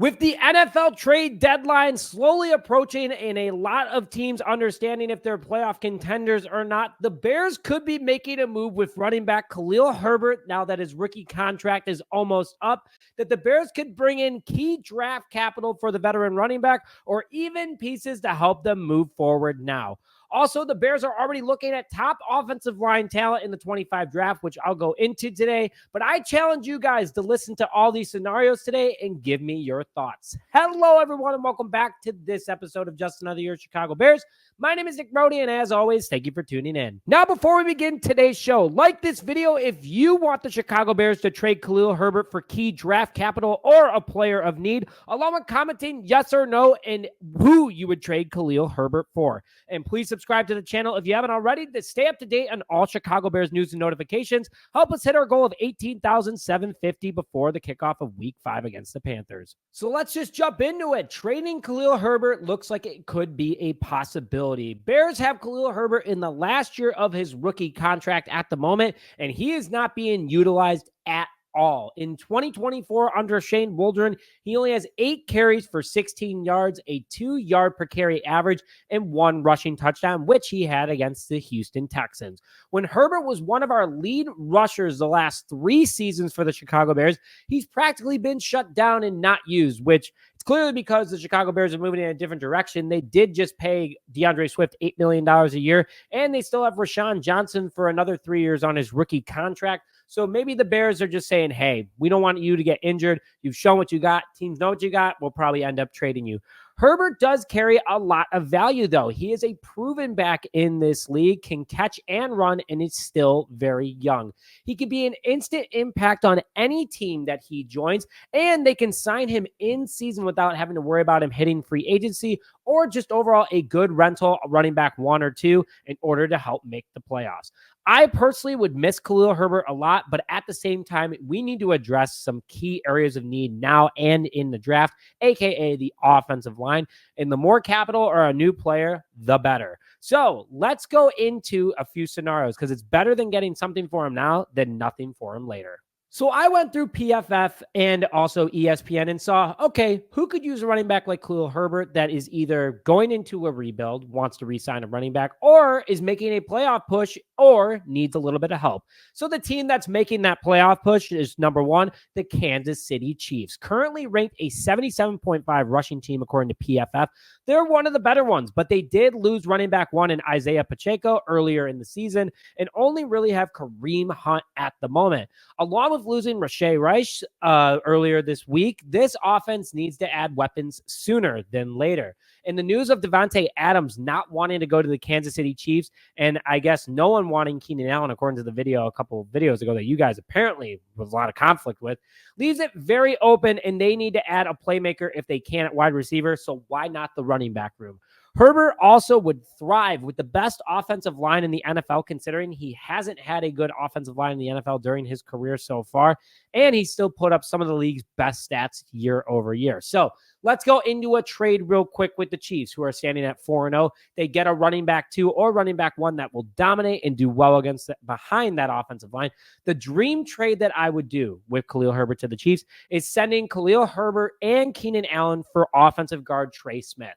With the NFL trade deadline slowly approaching and a lot of teams understanding if they're playoff contenders or not, the Bears could be making a move with running back Khalil Herbert now that his rookie contract is almost up, that the Bears could bring in key draft capital for the veteran running back or even pieces to help them move forward now. Also, the Bears are already looking at top offensive line talent in the 25 draft, which I'll go into today. But I challenge you guys to listen to all these scenarios today and give me your thoughts. Hello, everyone, and welcome back to this episode of Just Another Year Chicago Bears. My name is Nick Brody, and as always, thank you for tuning in. Now, before we begin today's show, like this video if you want the Chicago Bears to trade Khalil Herbert for key draft capital or a player of need, along with commenting yes or no and who you would trade Khalil Herbert for. And please subscribe to the channel if you haven't already to stay up to date on all Chicago Bears news and notifications. Help us hit our goal of 18,750 before the kickoff of Week 5 against the Panthers. So let's just jump into it. Trading Khalil Herbert looks like it could be a possibility. Bears have Khalil Herbert in the last year of his rookie contract at the moment, and he is not being utilized at all. In 2024, under Shane Waldron, he only has 8 carries for 16 yards, a 2-yard per carry average, and 1 rushing touchdown, which he had against the Houston Texans. When Herbert was one of our lead rushers the last 3 seasons for the Chicago Bears, he's practically been shut down and not used, which it's clearly because the Chicago Bears are moving in a different direction. They did just pay DeAndre Swift $8 million a year, and they still have Roschon Johnson for another 3 years on his rookie contract. So maybe the Bears are just saying, hey, we don't want you to get injured. You've shown what you got. Teams know what you got. We'll probably end up trading you. Herbert does carry a lot of value, though. He is a proven back in this league, can catch and run, and is still very young. He could be an instant impact on any team that he joins, and they can sign him in season without having to worry about him hitting free agency or just overall a good rental running back 1 or 2 in order to help make the playoffs. I personally would miss Khalil Herbert a lot, but at the same time, we need to address some key areas of need now and in the draft, aka the offensive line. And the more capital or a new player, the better. So let's go into a few scenarios because it's better than getting something for him now than nothing for him later. So I went through PFF and also ESPN and saw, okay, who could use a running back like Khalil Herbert that is either going into a rebuild, wants to re-sign a running back, or is making a playoff push or needs a little bit of help. So the team that's making that playoff push is number 1, the Kansas City Chiefs, currently ranked a 77.5 rushing team according to PFF. They're one of the better ones, but they did lose running back 1 in Isaiah Pacheco earlier in the season and only really have Kareem Hunt at the moment. Along with losing Rashee Rice earlier this week, this offense needs to add weapons sooner than later. And the news of Devontae Adams not wanting to go to the Kansas City Chiefs, and I guess no one wanting Keenan Allen, according to the video a couple of videos ago that you guys apparently was a lot of conflict with, leaves it very open, and they need to add a playmaker if they can at wide receiver, so why not the running back room? Herbert also would thrive with the best offensive line in the NFL, considering he hasn't had a good offensive line in the NFL during his career so far, and he still put up some of the league's best stats year over year. So let's go into a trade real quick with the Chiefs, who are standing at 4-0. They get a running back 2 or running back 1 that will dominate and do well behind that offensive line. The dream trade that I would do with Khalil Herbert to the Chiefs is sending Khalil Herbert and Keenan Allen for offensive guard Trey Smith.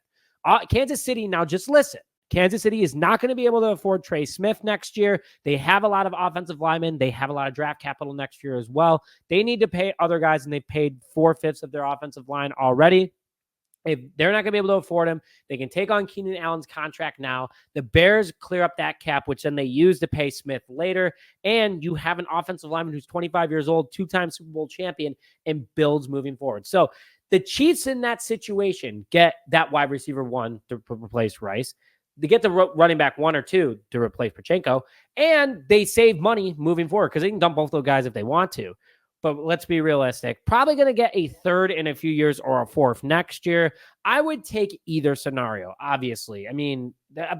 Kansas City, now just listen. Kansas City is not going to be able to afford Trey Smith next year. They have a lot of offensive linemen. They have a lot of draft capital next year as well. They need to pay other guys, and they've paid 4/5 of their offensive line already. If they're not going to be able to afford him, they can take on Keenan Allen's contract now. The Bears clear up that cap, which then they use to pay Smith later. And you have an offensive lineman who's 25 years old, 2-time Super Bowl champion, and builds moving forward. So the Chiefs in that situation get that wide receiver 1 to replace Rice. They get the running back 1 or 2 to replace Pacheco, and they save money moving forward because they can dump both those guys if they want to. But let's be realistic. Probably going to get a 3rd in a few years or a 4th next year. I would take either scenario, obviously. I mean,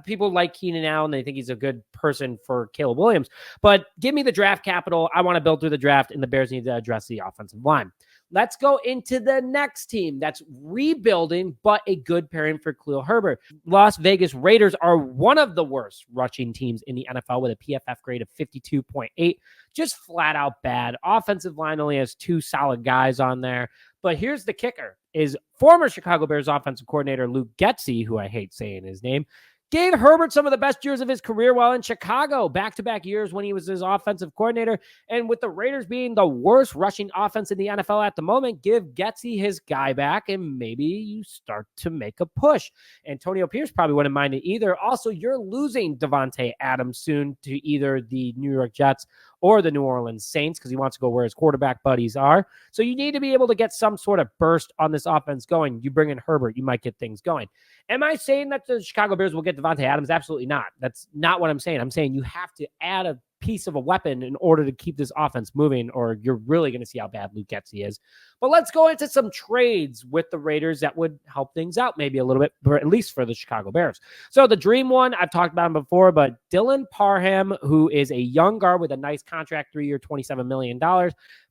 people like Keenan Allen. They think he's a good person for Caleb Williams. But give me the draft capital. I want to build through the draft, and the Bears need to address the offensive line. Let's go into the next team that's rebuilding, but a good pairing for Khalil Herbert. Las Vegas Raiders are one of the worst rushing teams in the NFL with a PFF grade of 52.8. Just flat out bad. Offensive line only has 2 solid guys on there. But here's the kicker, is former Chicago Bears offensive coordinator Luke Getsy, who I hate saying his name, gave Herbert some of the best years of his career while in Chicago, back-to-back years when he was his offensive coordinator. And with the Raiders being the worst rushing offense in the NFL at the moment, give Getsy his guy back and maybe you start to make a push. Antonio Pierce probably wouldn't mind it either. Also, you're losing Davante Adams soon to either the New York Jets or the New Orleans Saints because he wants to go where his quarterback buddies are. So you need to be able to get some sort of burst on this offense going. You bring in Herbert, you might get things going. Am I saying that the Chicago Bears will get Davante Adams? Absolutely not. That's not what I'm saying. I'm saying you have to add a piece of a weapon in order to keep this offense moving, or you're really going to see how bad Luke Getsy is. But let's go into some trades with the Raiders that would help things out maybe a little bit, or at least for the Chicago Bears. So the dream one, I've talked about him before, but Dylan Parham, who is a young guard with a nice contract, 3-year, $27 million.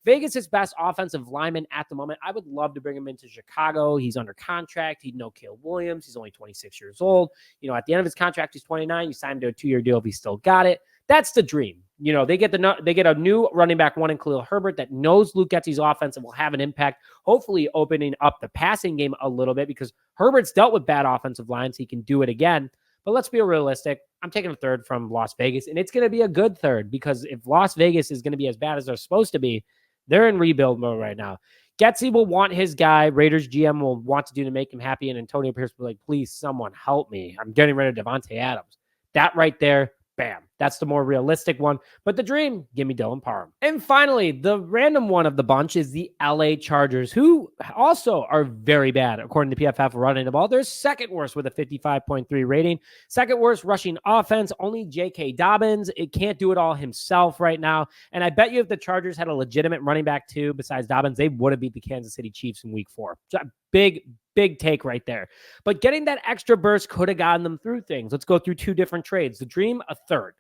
Vegas' best offensive lineman at the moment. I would love to bring him into Chicago. He's under contract. He'd know Caleb Williams. He's only 26 years old. At the end of his contract, he's 29. You sign him to a 2-year deal if he's still got it. That's the dream. They get a new running back one in Khalil Herbert that knows Luke Getsy's offense and will have an impact, hopefully opening up the passing game a little bit because Herbert's dealt with bad offensive lines. He can do it again. But let's be realistic. I'm taking a third from Las Vegas, and it's going to be a good third because if Las Vegas is going to be as bad as they're supposed to be, they're in rebuild mode right now. Getsy will want his guy. Raiders GM will want to do to make him happy, and Antonio Pierce will be like, please, someone help me. I'm getting rid of Davante Adams. That right there, bam. That's the more realistic one. But the dream, give me Dylan Parham. And finally, the random one of the bunch is the LA Chargers, who also are very bad, according to PFF, running the ball. They're second worst with a 55.3 rating. Second worst rushing offense, only J.K. Dobbins. It can't do it all himself right now. And I bet you if the Chargers had a legitimate running back too, besides Dobbins, they would have beat the Kansas City Chiefs in week 4. So big take right there. But getting that extra burst could have gotten them through things. Let's go through 2 different trades. The dream, a third.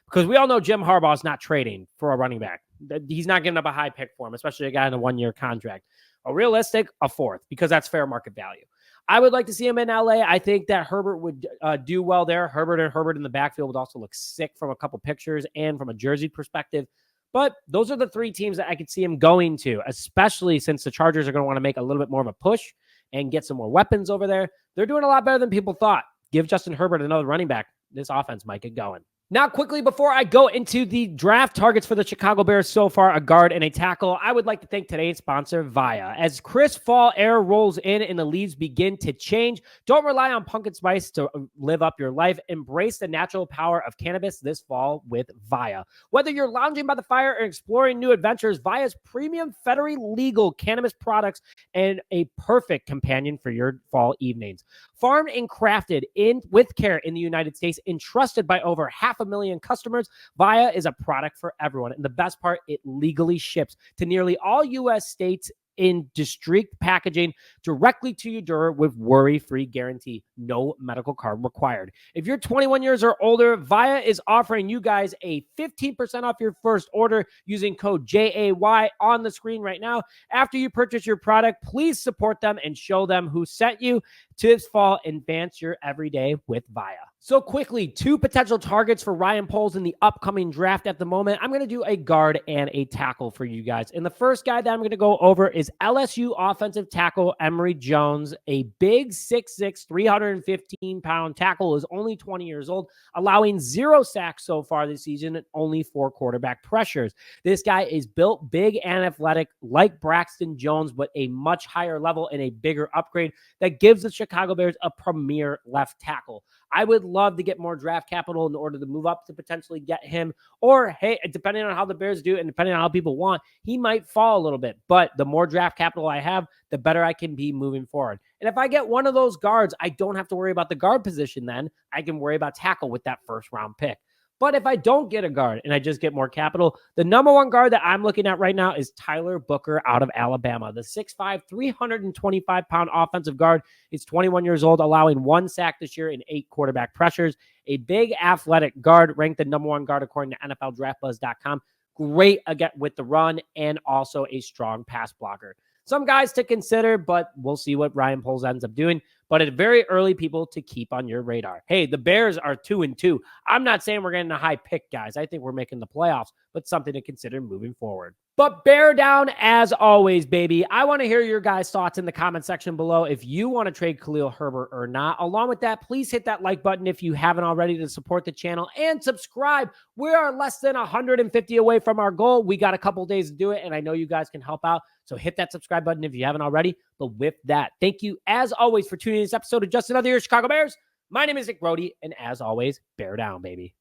Because we all know Jim Harbaugh is not trading for a running back. He's not giving up a high pick for him, especially a guy in a 1-year contract. A realistic, a fourth, because that's fair market value. I would like to see him in LA. I think that Herbert would do well there. Herbert in the backfield would also look sick from a couple pictures and from a jersey perspective. But those are the 3 teams that I could see him going to, especially since the Chargers are going to want to make a little bit more of a push and get some more weapons over there. They're doing a lot better than people thought. Give Justin Herbert another running back. This offense might get going. Now, quickly, before I go into the draft targets for the Chicago Bears so far, a guard and a tackle, I would like to thank today's sponsor, Via. As Chris Fall air rolls in and the leaves begin to change, don't rely on pumpkin spice to live up your life. Embrace the natural power of cannabis this fall with Via. Whether you're lounging by the fire or exploring new adventures, Via's premium federally legal cannabis products and a perfect companion for your fall evenings. Farmed and crafted with care in the United States and trusted by over 500,000 customers, Via is a product for everyone. And the best part, it legally ships to nearly all U.S. states in discreet packaging directly to your door with worry-free guarantee. No medical card required. If you're 21 years or older, Via is offering you guys a 15% off your first order using code JAY on the screen right now. After you purchase your product, please support them and show them who sent you to this fall. Advance your everyday with Via. So quickly, 2 potential targets for Ryan Poles in the upcoming draft at the moment. I'm going to do a guard and a tackle for you guys. And the first guy that I'm going to go over is LSU offensive tackle Emory Jones, a big 6'6", 315-pound tackle, is only 20 years old, allowing 0 sacks so far this season and only 4 quarterback pressures. This guy is built big and athletic like Braxton Jones, but a much higher level and a bigger upgrade that gives the Chicago Bears a premier left tackle. I would love to get more draft capital in order to move up to potentially get him. Or, hey, depending on how the Bears do and depending on how people want, he might fall a little bit. But the more draft capital I have, the better I can be moving forward. And if I get one of those guards, I don't have to worry about the guard position then. I can worry about tackle with that first-round pick. But if I don't get a guard and I just get more capital, the number one guard that I'm looking at right now is Tyler Booker out of Alabama. The 6'5", 325-pound offensive guard is 21 years old, allowing 1 sack this year and 8 quarterback pressures. A big athletic guard, ranked the number 1 guard according to NFLDraftBuzz.com. Great again with the run and also a strong pass blocker. Some guys to consider, but we'll see what Ryan Poles ends up doing. but at very early people to keep on your radar. Hey, the Bears are 2-2. I'm not saying we're getting a high pick, guys. I think we're making the playoffs, but something to consider moving forward. But bear down as always, baby. I want to hear your guys' thoughts in the comment section below if you want to trade Khalil Herbert or not. Along with that, please hit that like button if you haven't already to support the channel and subscribe. We are less than 150 away from our goal. We got a couple days to do it, and I know you guys can help out. So hit that subscribe button if you haven't already. But with that, thank you as always for tuning in to this episode of Just Another Year Chicago Bears. My name is Nick Brody, and as always, bear down, baby.